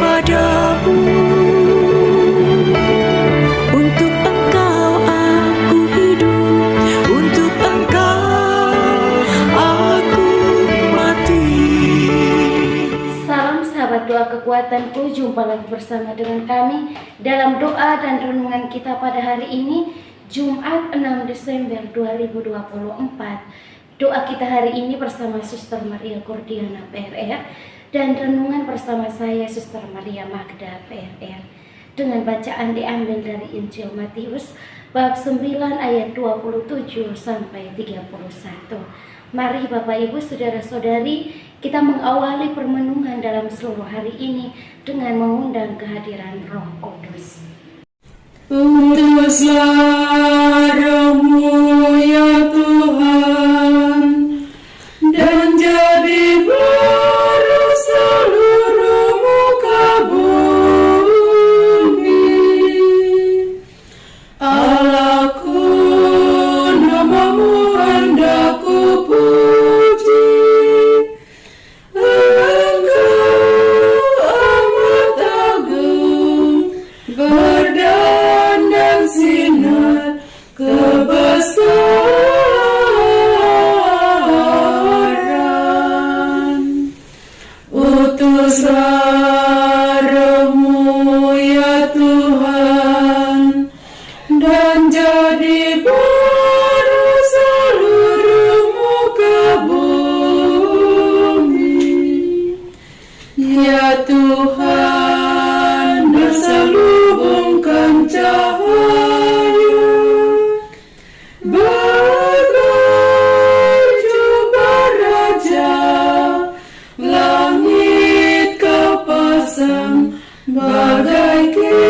padamu. Untuk Engkau aku hidup, untuk Engkau aku mati. Salam sahabat doa kekuatanku, jumpa lagi bersama dengan kami dalam doa dan renungan kita pada hari ini, Jumat 6 Desember 2024. Doa kita hari ini bersama Suster Maria Gordiana PRR dan renungan bersama saya Suster Maria Magda PRR. Dengan bacaan diambil dari Injil Matius bab 9 ayat 27 sampai 31. Mari Bapak Ibu Saudara-saudari, kita mengawali permenungan dalam seluruh hari ini dengan mengundang kehadiran Roh Kudus. Utuslah Roh-Mu ya Tuhan, dan jadi baru seluruh muka bumi. Allahku, nama-Mu hendak ku puji. Engkau amat agung, berdandan sinar kebesaran. Utuslah Roh-Mu ya Tuhan, dan jadi baru seluruh muka bumi. Ya Tuhan, berselubungkan cahaya bagai jubah raja, langit Kau pasang bagai kemah.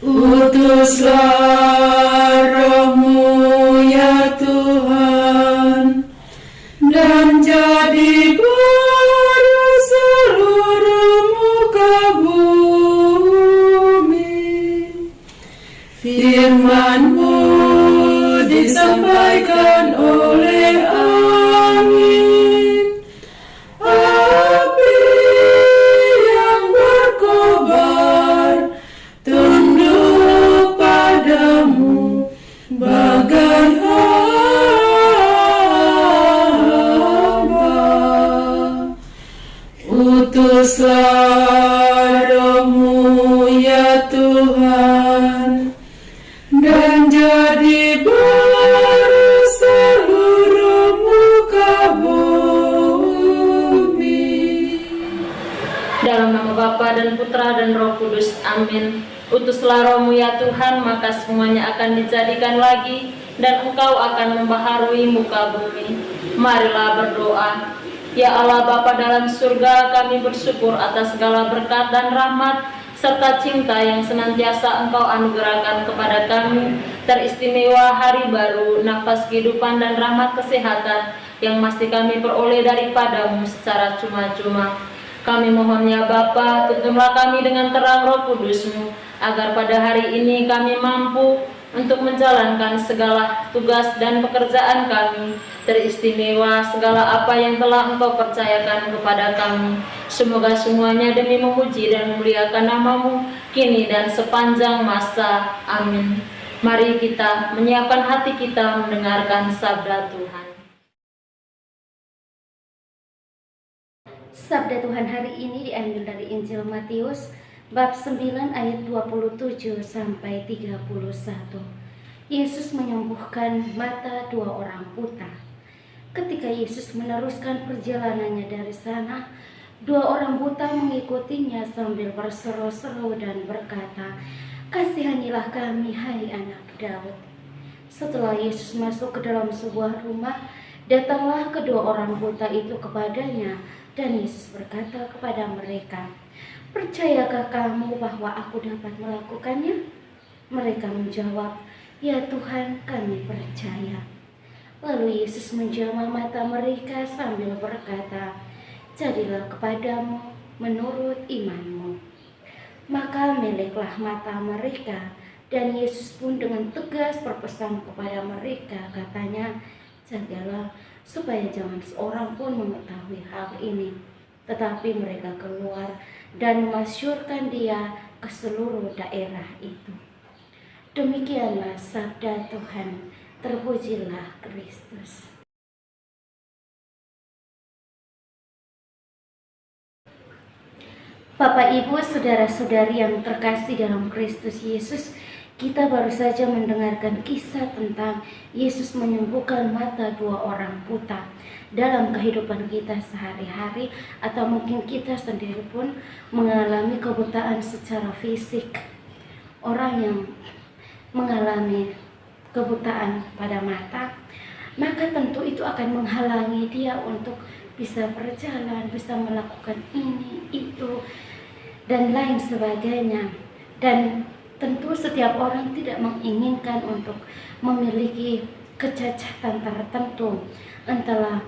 Utuslah Roh-Mu ya Tuhan, dan jadi baru seluruh muka bumi. Firman-Mu disampaikan oleh angin, api yang berkobar, tunduk padamu bagai hamba. Utuslah Roh-Mu ya Tuhan, dan jadi baru seluruh muka bumi. Dalam nama Bapa dan Putra dan Roh Kudus, amin. Utuslah Roh-Mu ya Tuhan, maka semuanya akan dijadikan lagi, dan Engkau akan membaharui muka bumi. Marilah berdoa. Ya Allah Bapa dalam surga, kami bersyukur atas segala berkat dan rahmat serta cinta yang senantiasa Engkau anugerahkan kepada kami, teristimewa hari baru, nafas kehidupan dan rahmat kesehatan yang masih kami peroleh daripada-Mu secara cuma-cuma. Kami mohon ya Bapa, tuntunlah kami dengan terang Roh Kudus-Mu, agar pada hari ini kami mampu untuk menjalankan segala tugas dan pekerjaan kami, teristimewa segala apa yang telah Engkau percayakan kepada kami. Semoga semuanya demi memuji dan memuliakan nama-Mu, kini dan sepanjang masa. Amin. Mari kita menyiapkan hati kita mendengarkan sabda Tuhan. Sabda Tuhan hari ini diambil dari Injil Matius bab 9 ayat 27 sampai 31. Yesus menyembuhkan mata dua orang buta. Ketika Yesus meneruskan perjalanannya dari sana, dua orang buta mengikutinya sambil berseru-seru dan berkata, "Kasihanilah kami, hai anak Daud." Setelah Yesus masuk ke dalam sebuah rumah, datanglah kedua orang buta itu kepadanya, dan Yesus berkata kepada mereka, "Percayakah kamu bahwa aku dapat melakukannya?" Mereka menjawab, "Ya Tuhan, kami percaya." Lalu Yesus menjamah mata mereka sambil berkata, "Jadilah kepadamu menurut imanmu." Maka meleklah mata mereka, dan Yesus pun dengan tegas berpesan kepada mereka, katanya, "Jagalah supaya jangan seorang pun mengetahui hal ini, tetapi mereka keluar dan memasyurkan dia ke seluruh daerah itu. Demikianlah sabda Tuhan. Terpujilah Kristus. Bapak, Ibu, saudara-saudari yang terkasih dalam Kristus Yesus, kita baru saja mendengarkan kisah tentang Yesus menyembuhkan mata 2 orang buta. Dalam kehidupan kita sehari-hari, atau mungkin kita sendiri pun mengalami kebutaan secara fisik. Orang yang mengalami kebutaan pada mata, maka tentu itu akan menghalangi dia untuk bisa berjalan, bisa melakukan ini, itu, dan lain sebagainya. Dan tentu setiap orang tidak menginginkan untuk memiliki kecacatan tertentu, entahlah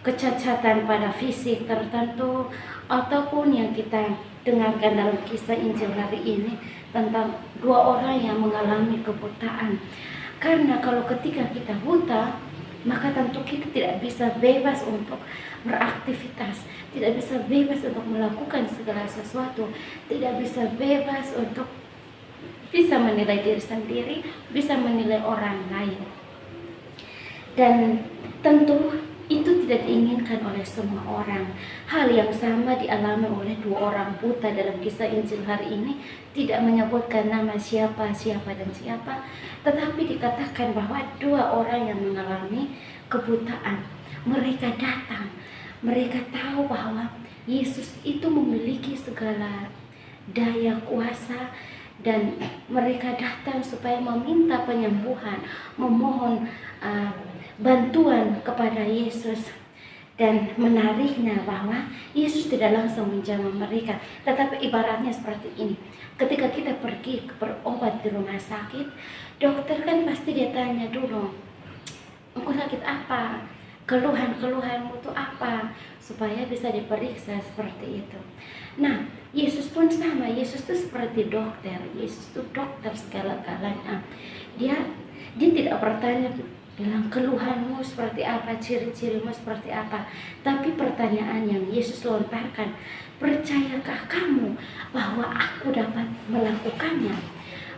kecacatan pada fisik tertentu, ataupun yang kita dengarkan dalam kisah Injil hari ini tentang 2 orang yang mengalami kebutaan. Karena kalau ketika kita buta, maka tentu kita tidak bisa bebas untuk beraktivitas, tidak bisa bebas untuk melakukan segala sesuatu, tidak bisa bebas untuk bisa menilai diri sendiri, bisa menilai orang lain. Dan tentu itu tidak diinginkan oleh semua orang. Hal yang sama dialami oleh 2 orang buta dalam kisah Injil hari ini. Tidak menyebutkan nama siapa dan siapa, tetapi dikatakan bahwa 2 orang yang mengalami kebutaan. Mereka datang, mereka tahu bahwa Yesus itu memiliki segala daya kuasa, dan mereka datang supaya meminta penyembuhan, memohon bantuan kepada Yesus. Dan menariknya bahwa Yesus tidak langsung menjamah mereka, tetapi ibaratnya seperti ini. Ketika kita pergi berobat di rumah sakit, dokter kan pasti dia tanya dulu, engkau sakit apa? Keluhan-keluhanmu itu apa? Supaya bisa diperiksa seperti itu. Nah, Yesus pun sama. Yesus itu seperti dokter. Yesus itu dokter segala-galanya. Dia tidak bertanya bilang keluhanmu seperti apa, ciri-cirimu seperti apa. Tapi pertanyaan yang Yesus lontarkan, percayakah kamu bahwa aku dapat melakukannya?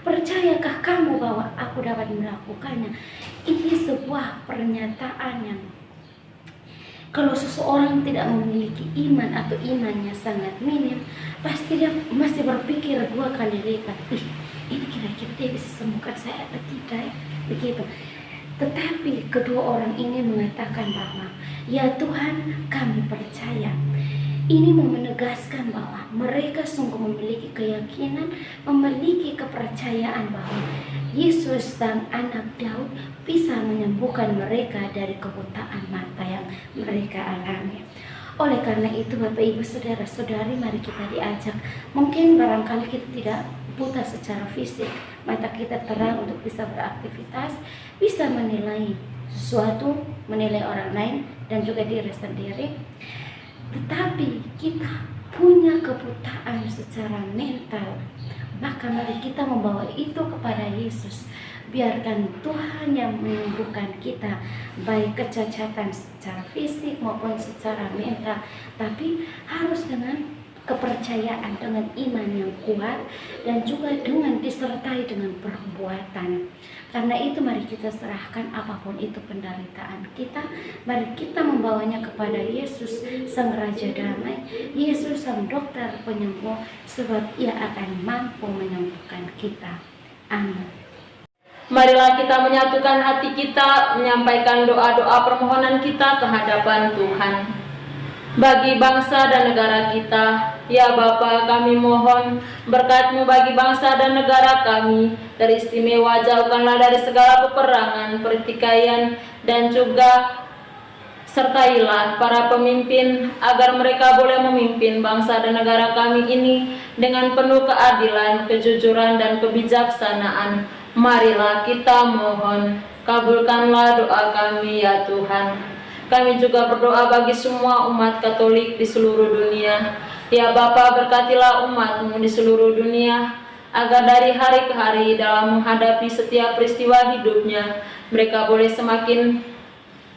Percayakah kamu bahwa aku dapat melakukannya? Ini sebuah pernyataan yang kalau seseorang tidak memiliki iman atau imannya sangat minim, pasti dia masih berpikir 2 kali lipat. Ini kira-kira dia bisa sembuhkan saya atau tidak? Begitu. Tetapi kedua orang ini mengatakan bahwa, ya Tuhan, kami percaya. Ini menegaskan bahwa mereka sungguh memiliki keyakinan, memiliki kepercayaan bahwa Yesus sang anak Daud bisa menyembuhkan mereka dari kebutaan mata yang mereka alami. Oleh karena itu, Bapak, Ibu, saudara-saudari, mari kita diajak. Mungkin barangkali kita tidak buta secara fisik, mata kita terang untuk bisa beraktivitas, bisa menilai sesuatu, menilai orang lain dan juga diri sendiri. Tetapi kita punya kebutaan secara mental, maka mari kita membawa itu kepada Yesus. Biarkan Tuhan yang menyembuhkan kita, baik kecacatan secara fisik maupun secara mental, tapi harus dengan kepercayaan, dengan iman yang kuat, dan juga dengan disertai dengan perbuatan. Karena itu mari kita serahkan apapun itu penderitaan kita, mari kita membawanya kepada Yesus sang Raja Damai, Yesus sang dokter penyembuh, sebab Ia akan mampu menyembuhkan kita. Amin. Marilah kita menyatukan hati kita, menyampaikan doa-doa permohonan kita ke hadapan Tuhan. Bagi bangsa dan negara kita, ya Bapa, kami mohon berkat-Mu bagi bangsa dan negara kami. Teristimewa jauhkanlah dari segala peperangan, pertikaian, dan juga sertailah para pemimpin agar mereka boleh memimpin bangsa dan negara kami ini dengan penuh keadilan, kejujuran, dan kebijaksanaan. Marilah kita mohon, kabulkanlah doa kami ya Tuhan. Kami juga berdoa bagi semua umat Katolik di seluruh dunia. Ya Bapa, berkatilah umat-Mu di seluruh dunia, agar dari hari ke hari dalam menghadapi setiap peristiwa hidupnya, mereka boleh semakin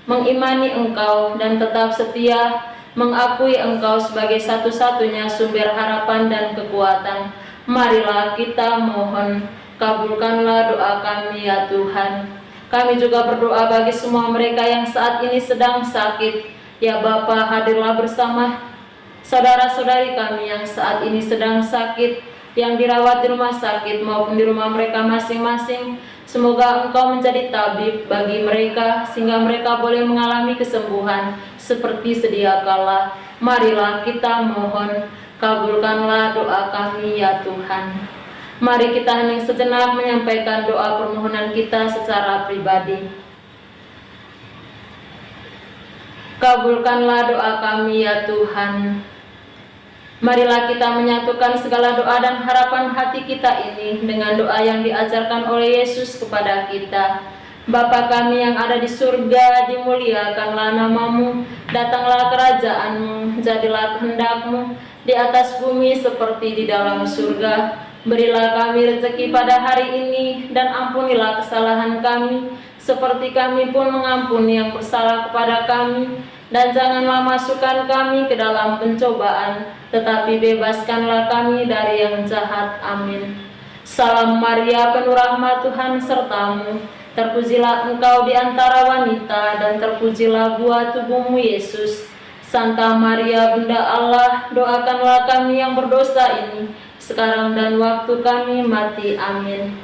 mengimani Engkau dan tetap setia mengakui Engkau sebagai satu-satunya sumber harapan dan kekuatan. Marilah kita mohon, kabulkanlah doa kami ya Tuhan. Kami juga berdoa bagi semua mereka yang saat ini sedang sakit. Ya Bapa, hadirlah bersama saudara-saudari kami yang saat ini sedang sakit, yang dirawat di rumah sakit maupun di rumah mereka masing-masing. Semoga Engkau menjadi tabib bagi mereka, sehingga mereka boleh mengalami kesembuhan seperti sedia kala. Marilah kita mohon, kabulkanlah doa kami ya Tuhan. Mari kita hening sejenak menyampaikan doa permohonan kita secara pribadi. Kabulkanlah doa kami ya Tuhan. Marilah kita menyatukan segala doa dan harapan hati kita ini dengan doa yang diajarkan oleh Yesus kepada kita. Bapa kami yang ada di surga, dimuliakanlah namamu, datanglah kerajaanmu, jadilah kehendak-Mu di atas bumi seperti di dalam surga. Berilah kami rezeki pada hari ini, dan ampunilah kesalahan kami, seperti kami pun mengampuni yang bersalah kepada kami. Dan janganlah masukkan kami ke dalam pencobaan, tetapi bebaskanlah kami dari yang jahat. Amin. Salam Maria, penuh rahmat, Tuhan sertamu. Terpujilah engkau di antara wanita, dan terpujilah buah tubuhmu Yesus. Santa Maria, Bunda Allah, doakanlah kami yang berdosa ini, sekarang dan waktu kami mati. Amin.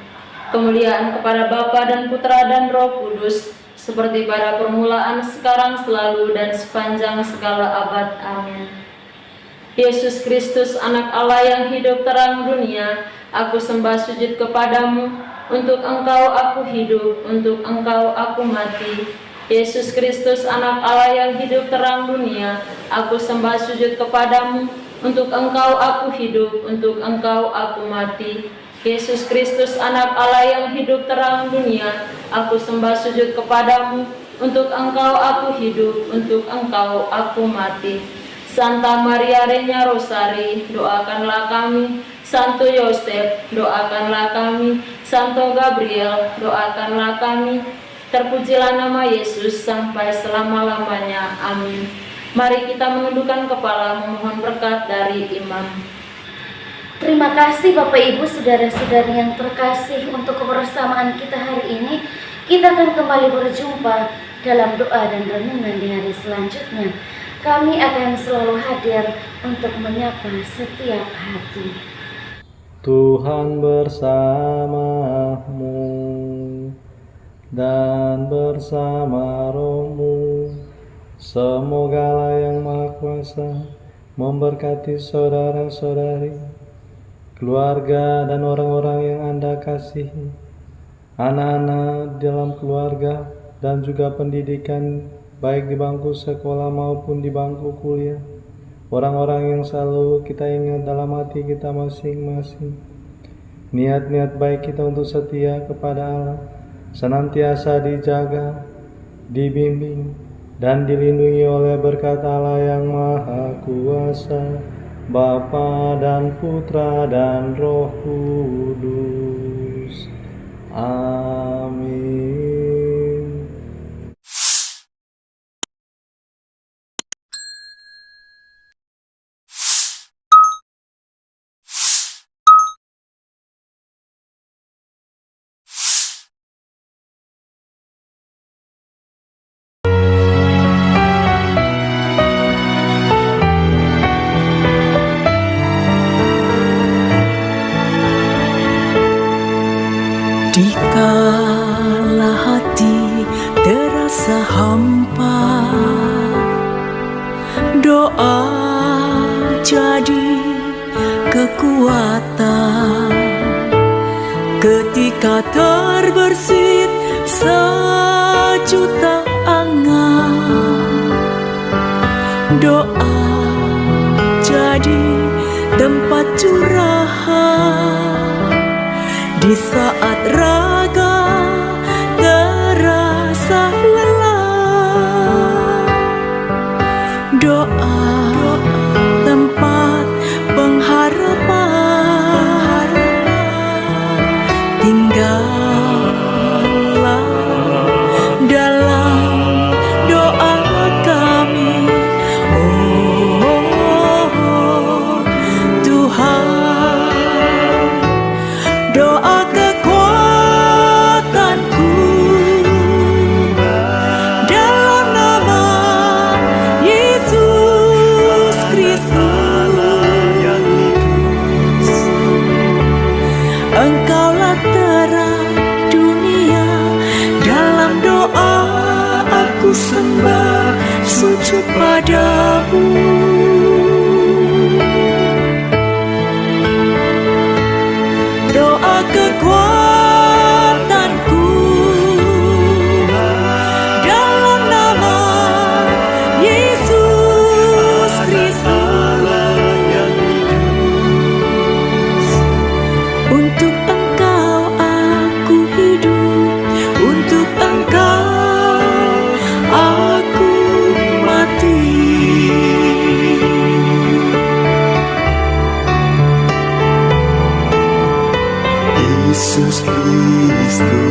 Kemuliaan kepada Bapa dan Putra dan Roh Kudus, seperti pada permulaan, sekarang, selalu, dan sepanjang segala abad. Amin. Yesus Kristus, anak Allah yang hidup terang dunia, aku sembah sujud kepadamu. Untuk Engkau aku hidup, untuk Engkau aku mati. Yesus Kristus, anak Allah yang hidup terang dunia, aku sembah sujud kepadamu. Untuk Engkau aku hidup, untuk Engkau aku mati. Yesus Kristus, anak Allah yang hidup terang dunia, aku sembah sujud kepadamu. Untuk Engkau aku hidup, untuk Engkau aku mati. Santa Maria Regna Rosari, doakanlah kami. Santo Yosef, doakanlah kami. Santo Gabriel, doakanlah kami. Terpujilah nama Yesus sampai selama-lamanya. Amin. Mari kita menundukkan kepala memohon berkat dari imam. Terima kasih Bapak Ibu, saudara-saudari yang terkasih, untuk kebersamaan kita hari ini. Kita akan kembali berjumpa dalam doa dan renungan di hari selanjutnya. Kami akan selalu hadir untuk menyapa setiap hati. Tuhan bersamamu dan bersama rohmu. Semoga yang Maha Kuasa memberkati saudara-saudari, keluarga, dan orang-orang yang Anda kasihi, anak-anak dalam keluarga, dan juga pendidikan baik di bangku sekolah maupun di bangku kuliah. Orang-orang yang selalu kita ingat dalam hati kita masing-masing. Niat-niat baik kita untuk setia kepada Allah senantiasa dijaga, dibimbing, dan dilindungi oleh berkat Allah yang Maha Kuasa, Bapa dan Putra dan Roh Kudus. Amin. Dikala hati terasa hampa, doa jadi kekuatan. Ketika terbersit sejuta angan, doa jadi tempat curahan. Di saat raga terasa lelah, doa tempat pengharapan. Tinggallah dalam doa. mengacu padamu. Doa kekuatanku dalam nama Yesus Kristus. Untuk Engkau aku hidup, untuk Engkau aku mati. Yesus Kristus